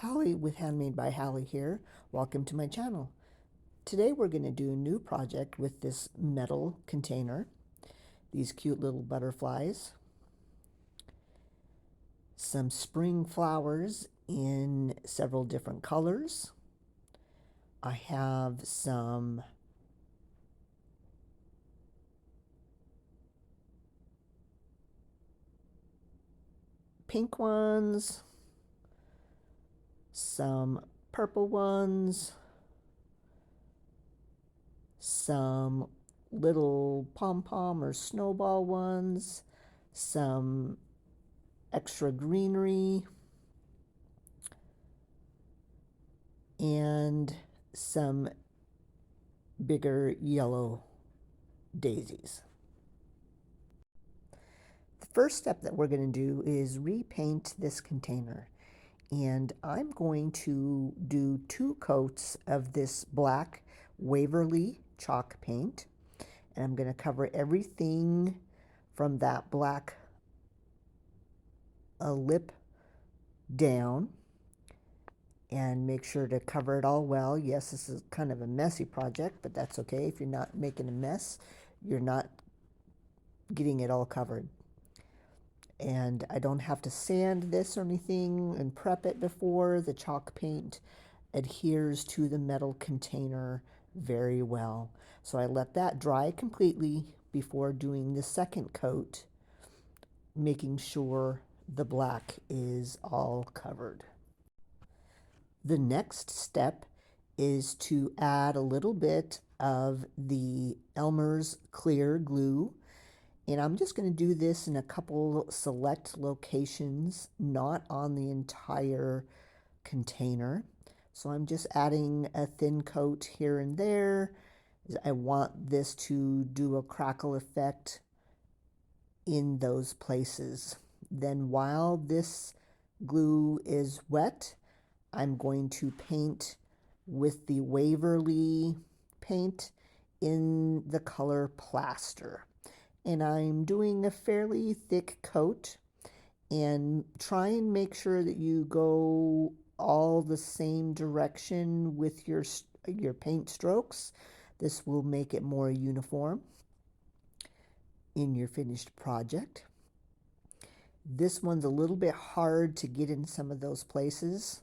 Hallie with Handmade by Hallie here. Welcome to my channel. Today we're going to do a new project with this metal container. These cute little butterflies. Some spring flowers in several different colors. I have some pink ones, some purple ones, some little pom-pom or snowball ones, some extra greenery, and some bigger yellow daisies. The first step that we're going to do is repaint this container. And I'm going to do 2 coats of this black Waverly chalk paint. And I'm going to cover everything from that black lip down and make sure to cover it all well. Yes, this is kind of a messy project, but that's okay. If you're not making a mess, you're not getting it all covered. And I don't have to sand this or anything and prep it before. The chalk paint adheres to the metal container very well. So I let that dry completely before doing the second coat, making sure the black is all covered. The next step is to add a little bit of the Elmer's clear glue. And I'm just going to do this in a couple select locations, not on the entire container. So I'm just adding a thin coat here and there. I want this to do a crackle effect in those places. Then while this glue is wet, I'm going to paint with the Waverly paint in the color plaster. And I'm doing a fairly thick coat, and try and make sure that you go all the same direction with your paint strokes. This will make it more uniform in your finished project. This one's a little bit hard to get in some of those places.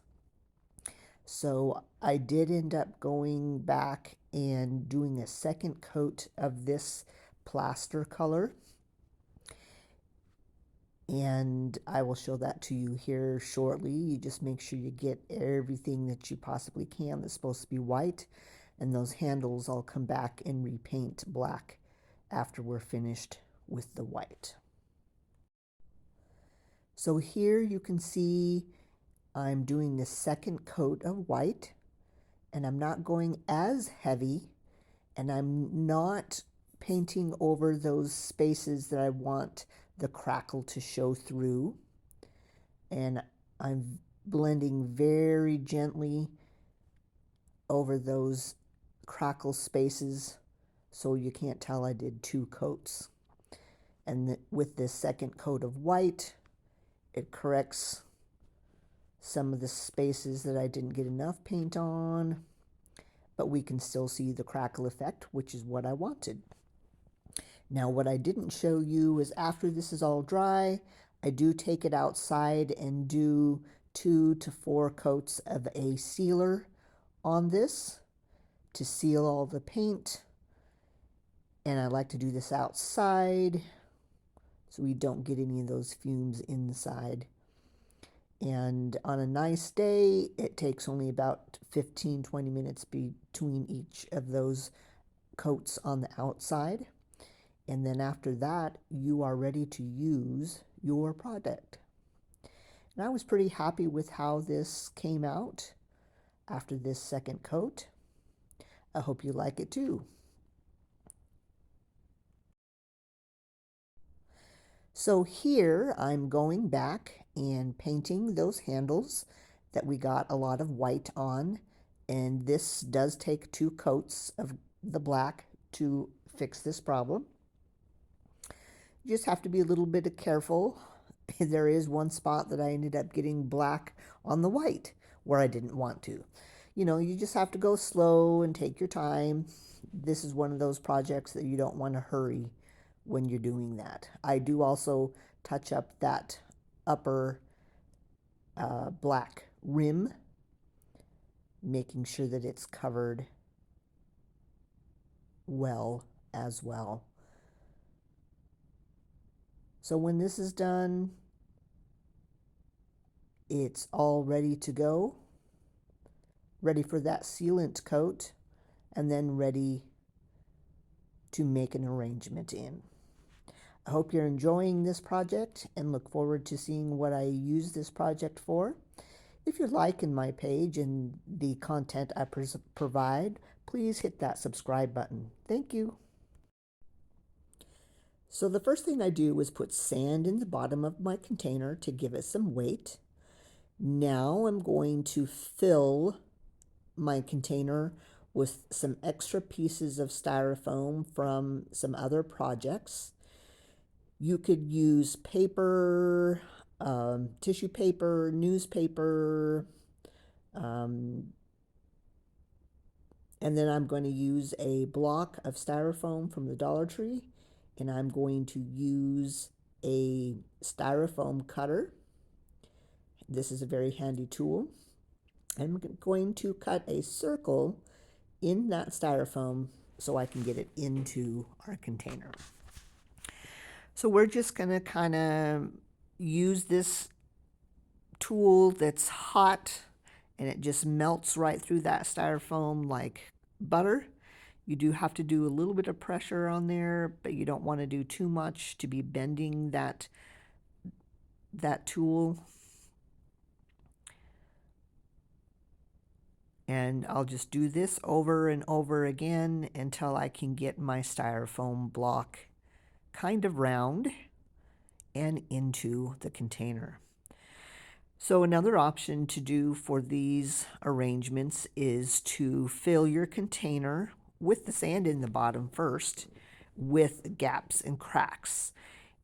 So I did end up going back and doing a second coat of this plaster color, and I will show that to you here shortly. You just make sure you get everything that you possibly can that's supposed to be white, and those handles I'll come back and repaint black after we're finished with the white. So here you can see I'm doing the second coat of white, and I'm not going as heavy, and I'm not painting over those spaces that I want the crackle to show through. And I'm blending very gently over those crackle spaces so you can't tell I did 2 coats. And with this second coat of white, it corrects some of the spaces that I didn't get enough paint on, but we can still see the crackle effect, which is what I wanted. Now, what I didn't show you is after this is all dry, I do take it outside and do 2 to 4 coats of a sealer on this to seal all the paint. And I like to do this outside so we don't get any of those fumes inside. And on a nice day, it takes only about 15-20 minutes between each of those coats on the outside. And then after that, you are ready to use your product. And I was pretty happy with how this came out after this second coat. I hope you like it too. So here I'm going back and painting those handles that we got a lot of white on. And this does take 2 coats of the black to fix this problem. You just have to be a little bit careful. There is one spot that I ended up getting black on the white, where I didn't want to. You know, you just have to go slow and take your time. This is one of those projects that you don't want to hurry when you're doing that. I do also touch up that upper black rim, making sure that it's covered well as well. So when this is done, it's all ready to go, ready for that sealant coat, and then ready to make an arrangement in. I hope you're enjoying this project and look forward to seeing what I use this project for. If you're liking my page and the content I provide, please hit that subscribe button. Thank you. So the first thing I do is put sand in the bottom of my container to give it some weight. Now I'm going to fill my container with some extra pieces of styrofoam from some other projects. You could use paper, tissue paper, newspaper, and then I'm going to use a block of styrofoam from the Dollar Tree, and I'm going to use a styrofoam cutter. This is a very handy tool. I'm going to cut a circle in that styrofoam so I can get it into our container. So we're just going to kind of use this tool that's hot and it just melts right through that styrofoam like butter. You do have to do a little bit of pressure on there, but you don't want to do too much to be bending that tool. And I'll just do this over and over again until I can get my styrofoam block kind of round and into the container. So another option to do for these arrangements is to fill your container with the sand in the bottom first with gaps and cracks.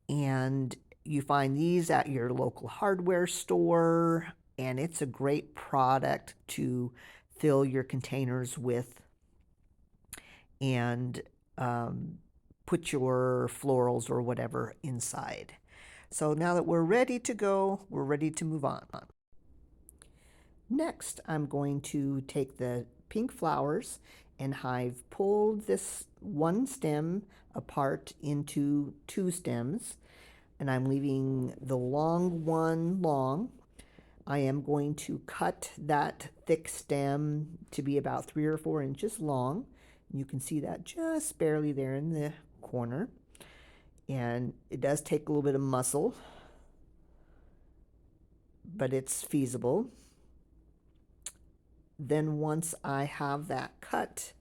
And you find these at your local hardware store, and it's a great product to fill your containers with and put your florals or whatever inside. So now that we're ready to go, we're ready to move on. Next, I'm going to take the pink flowers, and I've pulled this one stem apart into two stems, and I'm leaving the long one long. I am going to cut that thick stem to be about 3 or 4 inches long. You can see that just barely there in the corner. And it does take a little bit of muscle, but it's feasible. Then once I have that cut,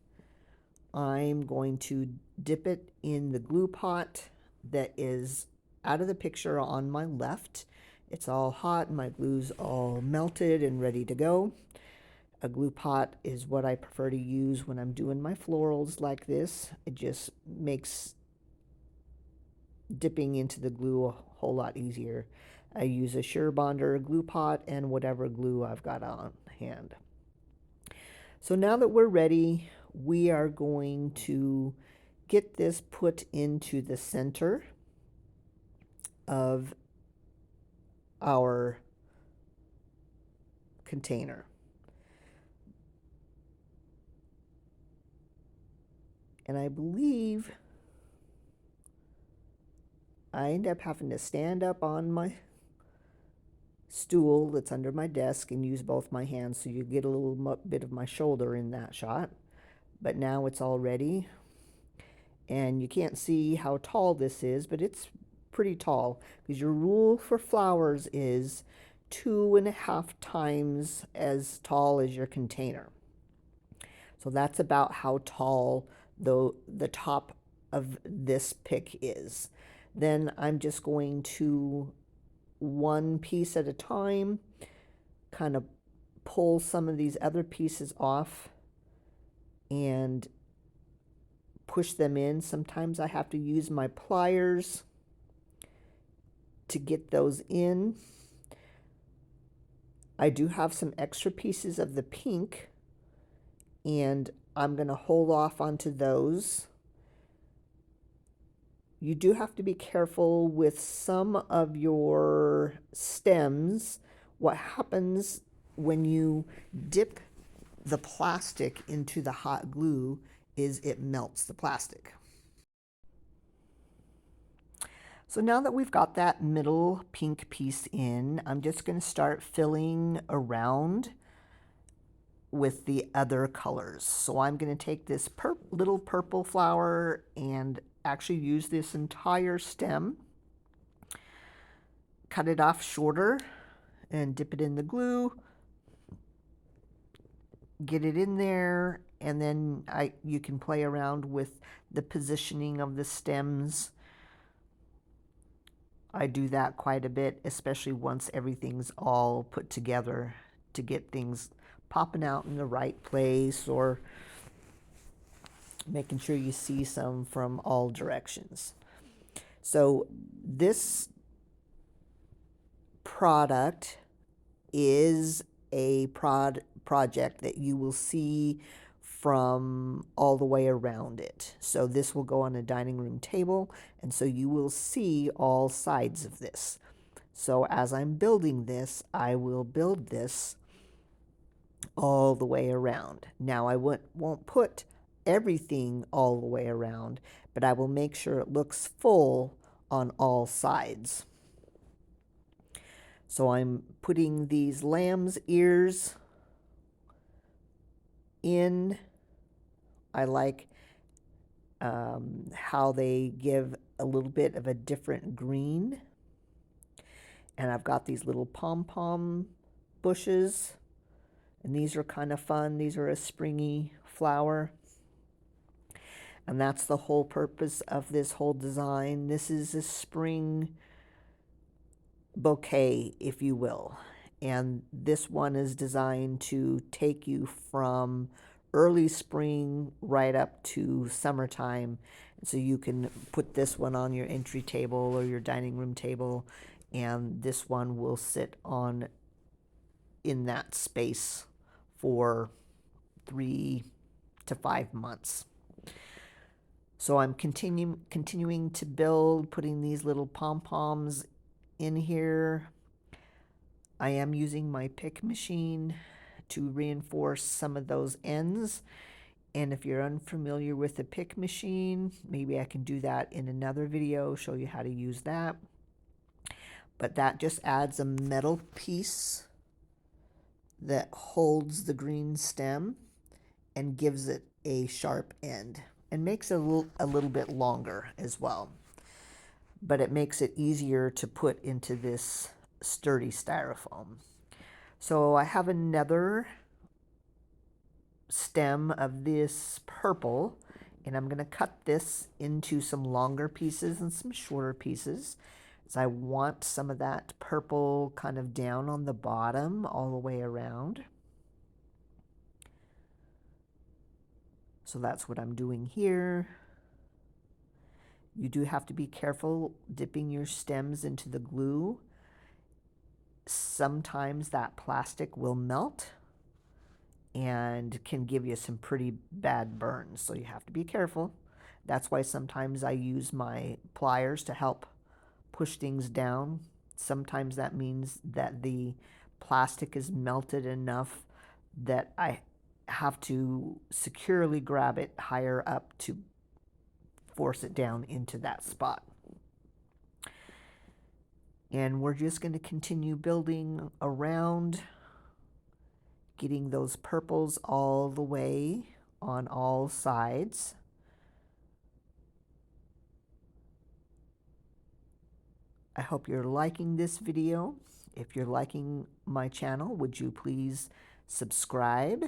I'm going to dip it in the glue pot that is out of the picture on my left. It's all hot, my glue's all melted and ready to go. A glue pot is what I prefer to use when I'm doing my florals like this. It just makes dipping into the glue a whole lot easier. I use a SureBonder glue pot and whatever glue I've got on hand. So now that we're ready, we are going to get this put into the center of our container. And I believe I end up having to stand up on my stool that's under my desk and use both my hands, so you get a little bit of my shoulder in that shot. But now it's all ready, and you can't see how tall this is, but it's pretty tall, because your rule for flowers is 2.5 times as tall as your container. So that's about how tall the top of this pick is. Then I'm just going to, one piece at a time, kind of pull some of these other pieces off and push them in. Sometimes I have to use my pliers to get those in. I do have some extra pieces of the pink, and I'm going to hold off onto those. You do have to be careful with some of your stems. What happens when you dip the plastic into the hot glue is it melts the plastic. So now that we've got that middle pink piece in, I'm just going to start filling around with the other colors. So I'm going to take this little purple flower and actually use this entire stem, cut it off shorter, and dip it in the glue, get it in there, and then you can play around with the positioning of the stems. I do that quite a bit, especially once everything's all put together, to get things popping out in the right place, or making sure you see some from all directions. So this product is a project that you will see from all the way around it. So this will go on a dining room table, and so you will see all sides of this. So as I'm building this, I will build this all the way around. Now I won't put everything all the way around, but I will make sure it looks full on all sides. So I'm putting these lamb's ears in. I like how they give a little bit of a different green. And I've got these little pom-pom bushes, and these are kind of fun. These are a springy flower. And that's the whole purpose of this whole design. This is a spring bouquet, if you will. And this one is designed to take you from early spring right up to summertime. So you can put this one on your entry table or your dining room table, and this one will sit on in that space for 3 to 5 months. So I'm continuing to build, putting these little pom-poms in here. I am using my pick machine to reinforce some of those ends. And if you're unfamiliar with the pick machine, maybe I can do that in another video, show you how to use that. But that just adds a metal piece that holds the green stem and gives it a sharp end, and makes it a little bit longer as well. But it makes it easier to put into this sturdy styrofoam. So I have another stem of this purple, and I'm going to cut this into some longer pieces and some shorter pieces. So I want some of that purple kind of down on the bottom all the way around. So that's what I'm doing here. You do have to be careful dipping your stems into the glue. Sometimes that plastic will melt and can give you some pretty bad burns, so you have to be careful. That's why sometimes I use my pliers to help push things down. Sometimes that means that the plastic is melted enough that I have to securely grab it higher up to force it down into that spot. And we're just going to continue building around, getting those purples all the way on all sides. I hope you're liking this video. If you're liking my channel, would you please subscribe?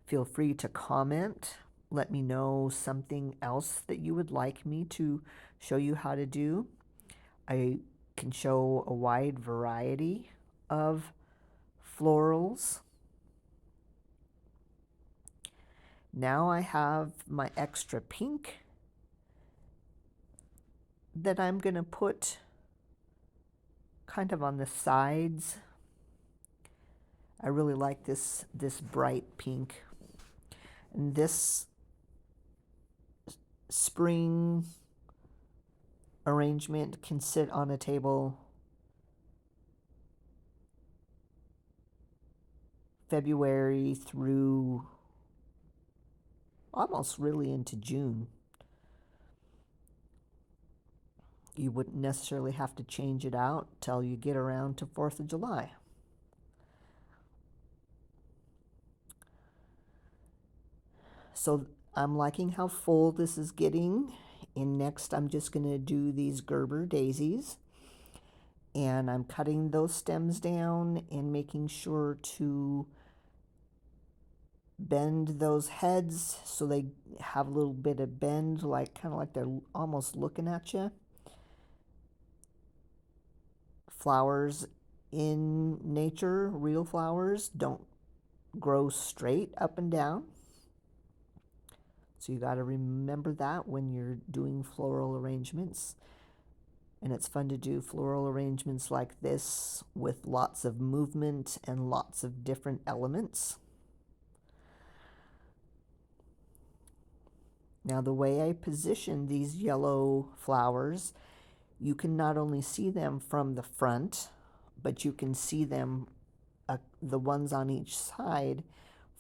Feel free to comment. Let me know something else that you would like me to show you how to do. I can show a wide variety of florals. Now I have my extra pink that I'm going to put kind of on the sides I really like this bright pink. And this spring arrangement can sit on a table February through almost really into June. You wouldn't necessarily have to change it out till you get around to 4th of July. So I'm liking how full this is getting. And next I'm just going to do these Gerber daisies. And I'm cutting those stems down and making sure to bend those heads so they have a little bit of bend, like kind of like they're almost looking at you. Flowers in nature, real flowers, don't grow straight up and down. So you got to remember that when you're doing floral arrangements. And it's fun to do floral arrangements like this with lots of movement and lots of different elements. Now the way I position these yellow flowers, you can not only see them from the front, but you can see them, the ones on each side,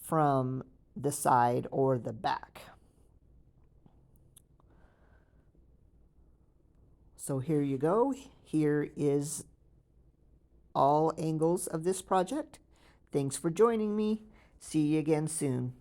from the side or the back. So here you go. Here is all angles of this project. Thanks for joining me. See you again soon.